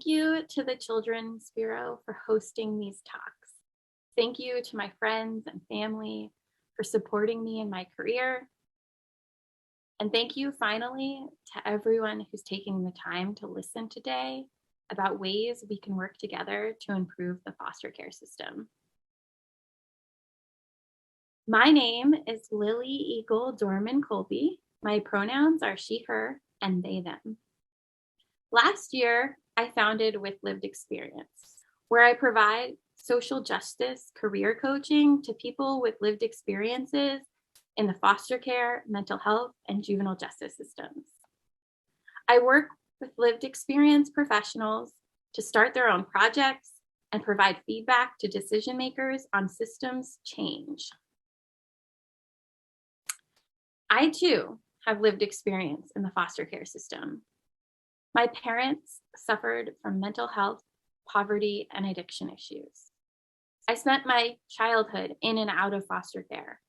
Thank you to the Children's Bureau for hosting these talks. Thank you to my friends and family for supporting me in my career. And thank you finally to everyone who's taking the time to listen today about ways we can work together to improve the foster care system. My name is Lily Eagle Dorman Colby. My pronouns are she, her, and they, them. Last year, I founded With Lived Experience, where I provide social justice career coaching to people with lived experiences in the foster care, mental health, and juvenile justice systems. I work with lived experience professionals to start their own projects and provide feedback to decision makers on systems change. I too have lived experience in the foster care system. My parents suffered from mental health, poverty, and addiction issues. I spent my childhood in and out of foster care.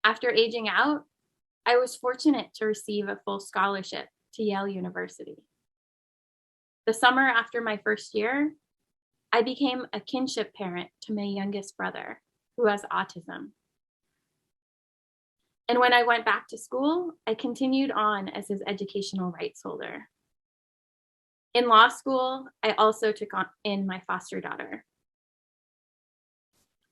After aging out, I was fortunate to receive a full scholarship to Yale University. The summer after my first year, I became a kinship parent to my youngest brother, who has autism. And when I went back to school, I continued on as his educational rights holder. In law school, I also took in my foster daughter.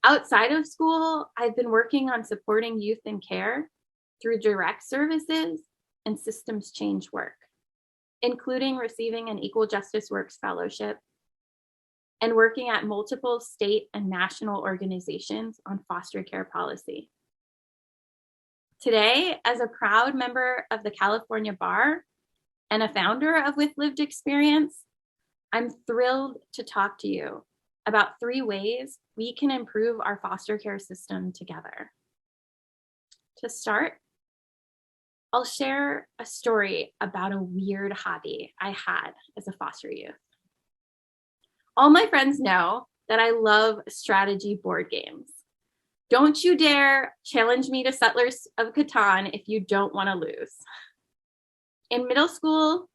Outside of school, I've been working on supporting youth in care through direct services and systems change work, including receiving an Equal Justice Works Fellowship and working at multiple state and national organizations on foster care policy. Today, as a proud member of the California Bar and a founder of With Lived Experience, I'm thrilled to talk to you about 3 ways we can improve our foster care system together. To start, I'll share a story about a weird hobby I had as a foster youth. All my friends know that I love strategy board games. Don't you dare challenge me to Settlers of Catan if you don't want to lose. In middle school,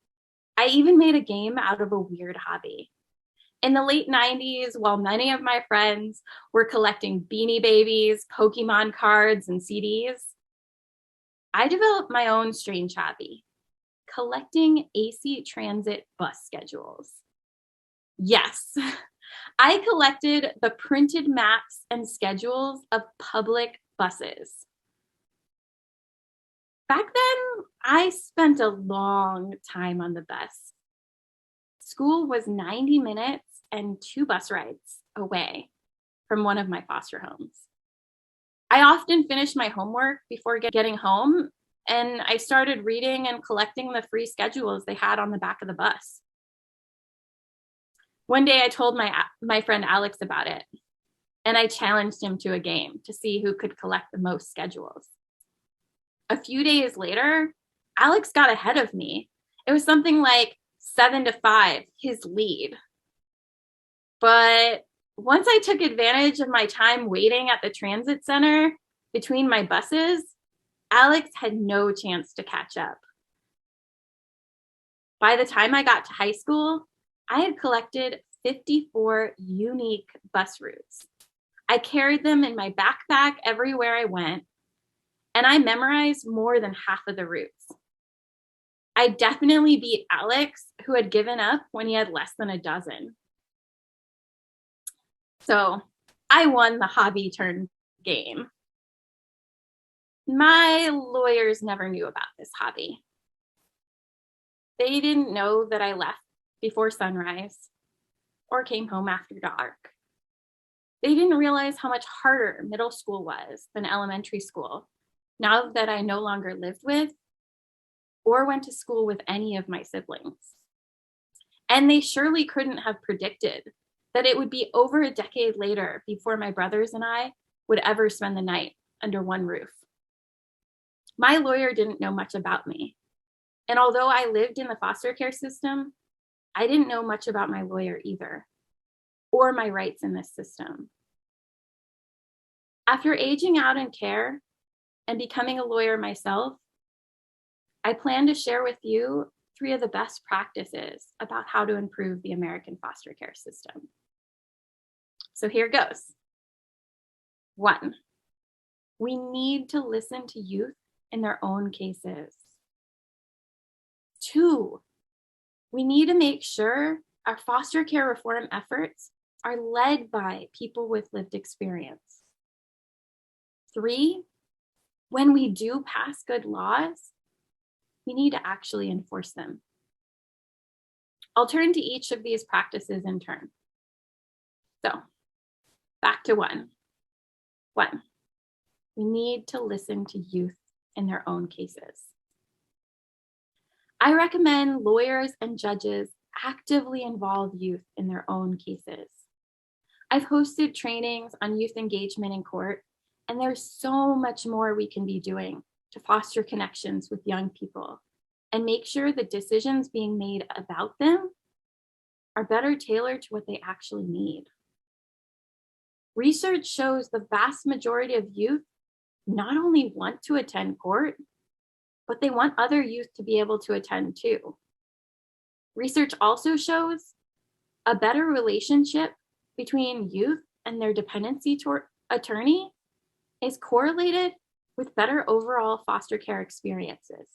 I even made a game out of a weird hobby. In the late 90s, while many of my friends were collecting Beanie Babies, Pokemon cards, and CDs, I developed my own strange hobby, collecting AC Transit bus schedules. Yes, I collected the printed maps and schedules of public buses. Back then, I spent a long time on the bus. School was 90 minutes and 2 bus rides away from one of my foster homes. I often finished my homework before getting home, and I started reading and collecting the free schedules they had on the back of the bus. One day I told my friend Alex about it, and I challenged him to a game to see who could collect the most schedules. A few days later, Alex got ahead of me. It was something like 7-5, his lead. But once I took advantage of my time waiting at the transit center between my buses, Alex had no chance to catch up. By the time I got to high school, I had collected 54 unique bus routes. I carried them in my backpack everywhere I went, and I memorized more than half of the routes. I definitely beat Alex, who had given up when he had less than a dozen. So I won the hobby turn game. My lawyers never knew about this hobby. They didn't know that I left before sunrise or came home after dark. They didn't realize how much harder middle school was than elementary school, now that I no longer lived with or went to school with any of my siblings. And they surely couldn't have predicted that it would be over a decade later before my brothers and I would ever spend the night under one roof. My lawyer didn't know much about me. And although I lived in the foster care system, I didn't know much about my lawyer either, or my rights in this system. After aging out in care and becoming a lawyer myself, I plan to share with you 3 of the best practices about how to improve the American foster care system. So here goes. 1, we need to listen to youth in their own cases. 2, we need to make sure our foster care reform efforts are led by people with lived experience. 3, when we do pass good laws, we need to actually enforce them. I'll turn to each of these practices in turn. So, back to 1. 1, we need to listen to youth in their own cases. I recommend lawyers and judges actively involve youth in their own cases. I've hosted trainings on youth engagement in court, and there's so much more we can be doing to foster connections with young people and make sure the decisions being made about them are better tailored to what they actually need. Research shows the vast majority of youth not only want to attend court, but they want other youth to be able to attend too. Research also shows a better relationship between youth and their dependency attorney is correlated with better overall foster care experiences.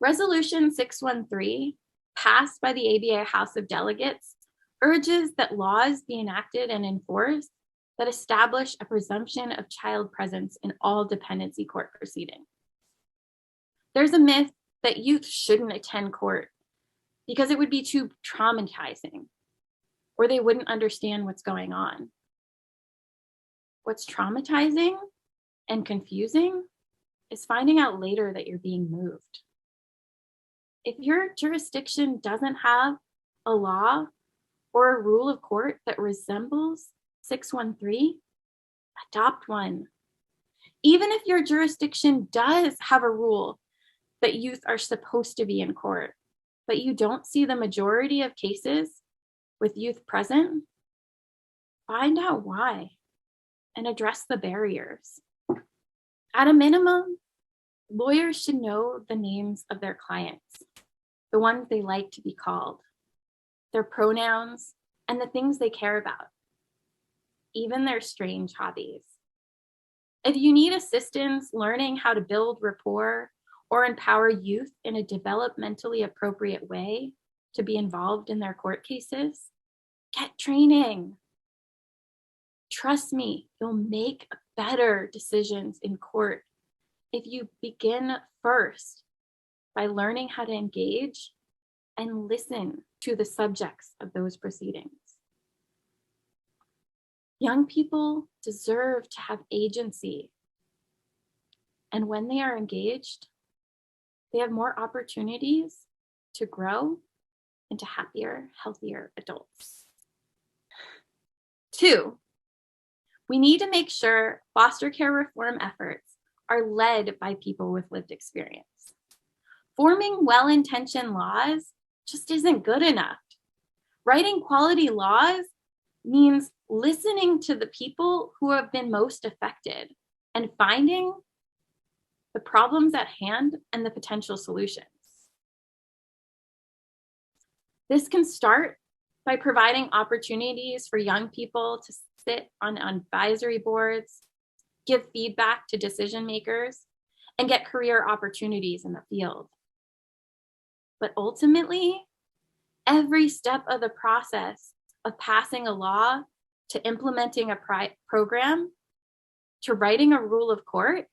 Resolution 613, passed by the ABA House of Delegates, urges that laws be enacted and enforced that establish a presumption of child presence in all dependency court proceedings. There's a myth that youth shouldn't attend court because it would be too traumatizing or they wouldn't understand what's going on. What's traumatizing and confusing is finding out later that you're being moved. If your jurisdiction doesn't have a law or a rule of court that resembles 613, adopt one. Even if your jurisdiction does have a rule that youth are supposed to be in court, but you don't see the majority of cases with youth present, find out why and address the barriers. At a minimum, lawyers should know the names of their clients, the ones they like to be called, their pronouns, and the things they care about, even their strange hobbies. If you need assistance learning how to build rapport or empower youth in a developmentally appropriate way to be involved in their court cases, get training. Trust me, you'll make better decisions in court if you begin first by learning how to engage and listen to the subjects of those proceedings. Young people deserve to have agency. And when they are engaged, they have more opportunities to grow into happier, healthier adults. 2, we need to make sure foster care reform efforts are led by people with lived experience. Forming well-intentioned laws just isn't good enough. Writing quality laws means listening to the people who have been most affected and finding the problems at hand and the potential solutions. This can start by providing opportunities for young people to sit on advisory boards, give feedback to decision makers, and get career opportunities in the field. But ultimately, every step of the process of passing a law to implementing a program to writing a rule of court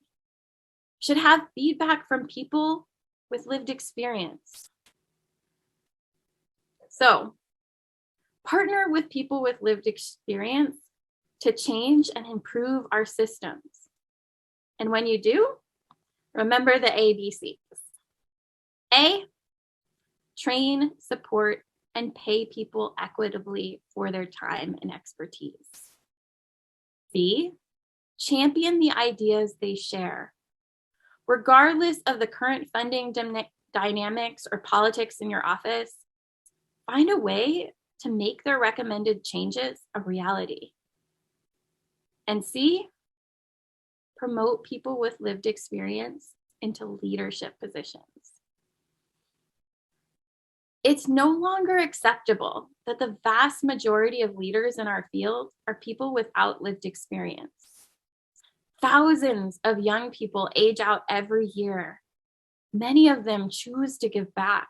should have feedback from people with lived experience. So, partner with people with lived experience to change and improve our systems. And when you do, remember the ABCs. A, train, support, and pay people equitably for their time and expertise. B, champion the ideas they share. Regardless of the current funding dynamics or politics in your office, find a way to make their recommended changes a reality. And C, promote people with lived experience into leadership positions. It's no longer acceptable that the vast majority of leaders in our field are people without lived experience. Thousands of young people age out every year. Many of them choose to give back.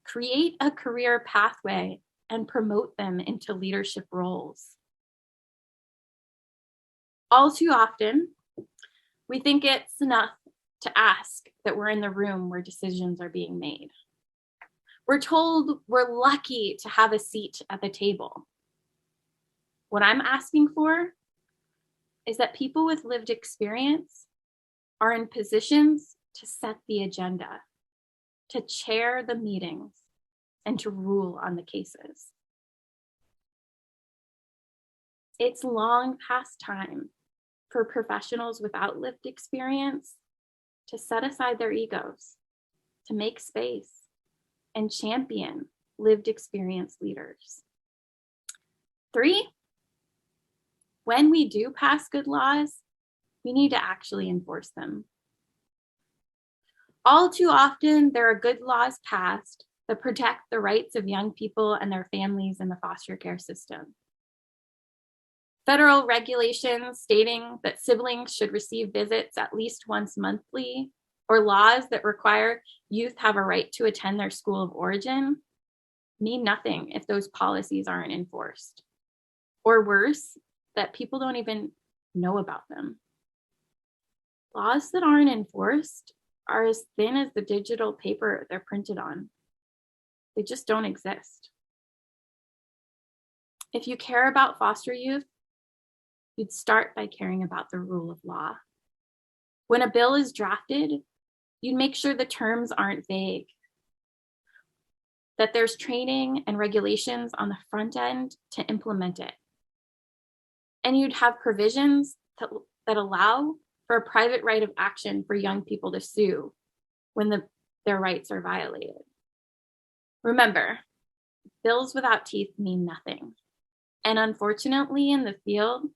Create a career pathway and promote them into leadership roles. All too often, we think it's enough to ask that we're in the room where decisions are being made. We're told we're lucky to have a seat at the table. What I'm asking for is that people with lived experience are in positions to set the agenda, to chair the meetings, and to rule on the cases. It's long past time for professionals without lived experience to set aside their egos, to make space, and champion lived experience leaders. 3, when we do pass good laws, we need to actually enforce them. All too often, there are good laws passed that protect the rights of young people and their families in the foster care system. Federal regulations stating that siblings should receive visits at least once monthly, or laws that require youth have a right to attend their school of origin, mean nothing if those policies aren't enforced. Or worse, that people don't even know about them. Laws that aren't enforced are as thin as the digital paper they're printed on. They just don't exist. If you care about foster youth, you'd start by caring about the rule of law. When a bill is drafted, you'd make sure the terms aren't vague, that there's training and regulations on the front end to implement it. And you'd have provisions that allow for a private right of action for young people to sue when their rights are violated. Remember, bills without teeth mean nothing. And unfortunately, in the field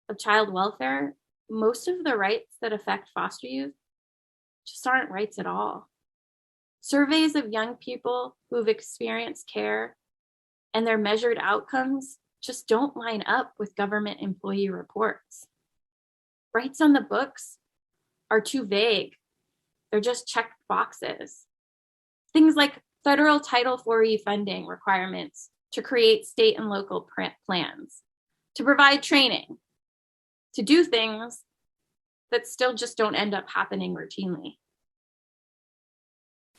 of child welfare, most of the rights that affect foster youth just aren't rights at all. Surveys of young people who've experienced care and their measured outcomes just don't line up with government employee reports. Rights on the books are too vague. They're just checked boxes. Things like federal Title IV funding requirements to create state and local plans, to provide training, to do things that still just don't end up happening routinely.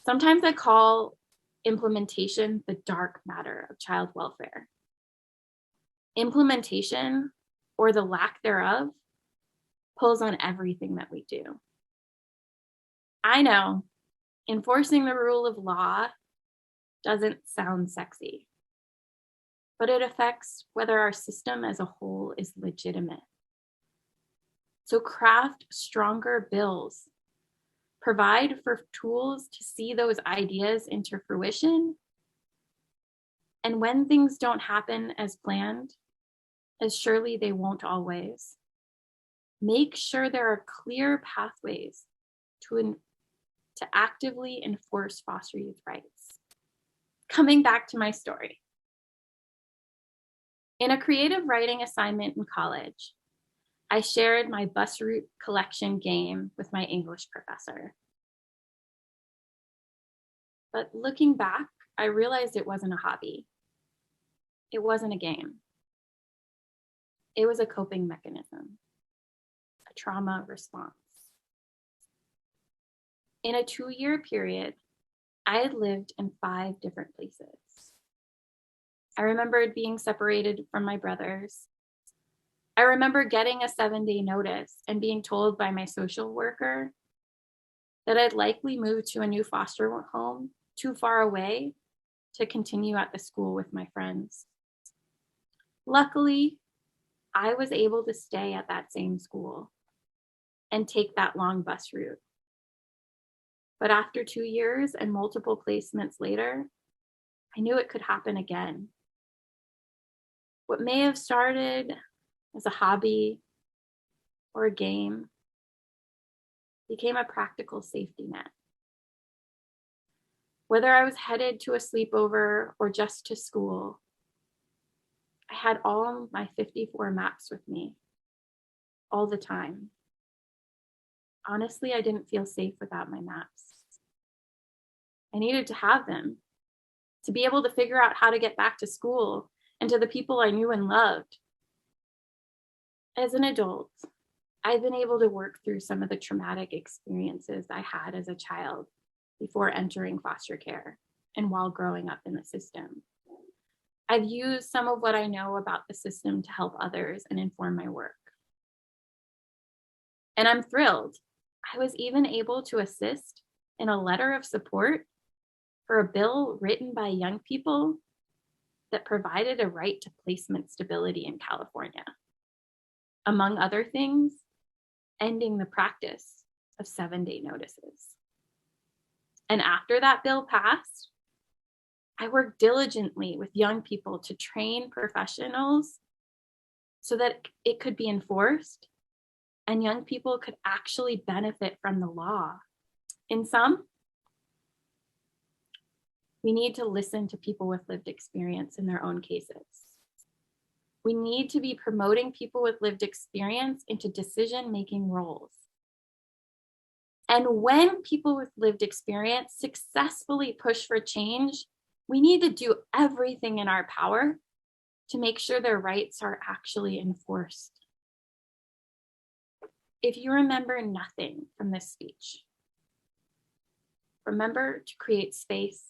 Sometimes I call implementation the dark matter of child welfare. Implementation, or the lack thereof, pulls on everything that we do. I know enforcing the rule of law doesn't sound sexy, but it affects whether our system as a whole is legitimate. So craft stronger bills, provide for tools to see those ideas into fruition. And when things don't happen as planned, as surely they won't always, make sure there are clear pathways to actively enforce foster youth rights. Coming back to my story. In a creative writing assignment in college, I shared my bus route collection game with my English professor. But looking back, I realized it wasn't a hobby. It wasn't a game. It was a coping mechanism, a trauma response. In a 2-year period, I had lived in 5 different places. I remembered being separated from my brothers. I remember getting a 7-day notice and being told by my social worker that I'd likely move to a new foster home too far away to continue at the school with my friends. Luckily, I was able to stay at that same school and take that long bus route. But after 2 years and multiple placements later, I knew it could happen again. What may have started as a hobby or a game became a practical safety net. Whether I was headed to a sleepover or just to school, I had all my 54 maps with me all the time. Honestly, I didn't feel safe without my maps. I needed to have them to be able to figure out how to get back to school and to the people I knew and loved. As an adult, I've been able to work through some of the traumatic experiences I had as a child before entering foster care and while growing up in the system. I've used some of what I know about the system to help others and inform my work. And I'm thrilled. I was even able to assist in a letter of support for a bill written by young people that provided a right to placement stability in California. Among other things, ending the practice of 7-day notices. And after that bill passed, I worked diligently with young people to train professionals so that it could be enforced and young people could actually benefit from the law. In sum, we need to listen to people with lived experience in their own cases. We need to be promoting people with lived experience into decision-making roles. And when people with lived experience successfully push for change, we need to do everything in our power to make sure their rights are actually enforced. If you remember nothing from this speech, remember to create space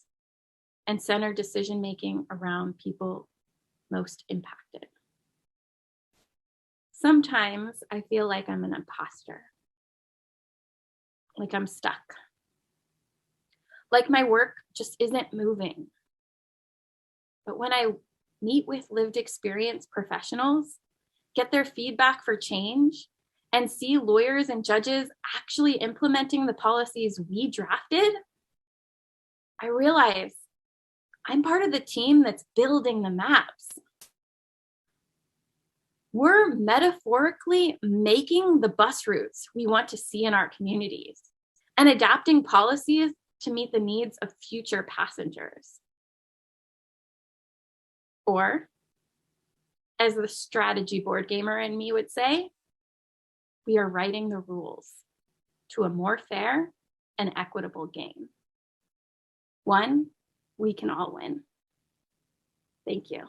and center decision-making around people most impacted. Sometimes I feel like I'm an imposter, like I'm stuck, like my work just isn't moving. But when I meet with lived experience professionals, get their feedback for change, and see lawyers and judges actually implementing the policies we drafted, I realize I'm part of the team that's building the maps. We're metaphorically making the bus routes we want to see in our communities and adapting policies to meet the needs of future passengers. Or, as the strategy board gamer in me would say, we are writing the rules to a more fair and equitable game. One we can all win. Thank you.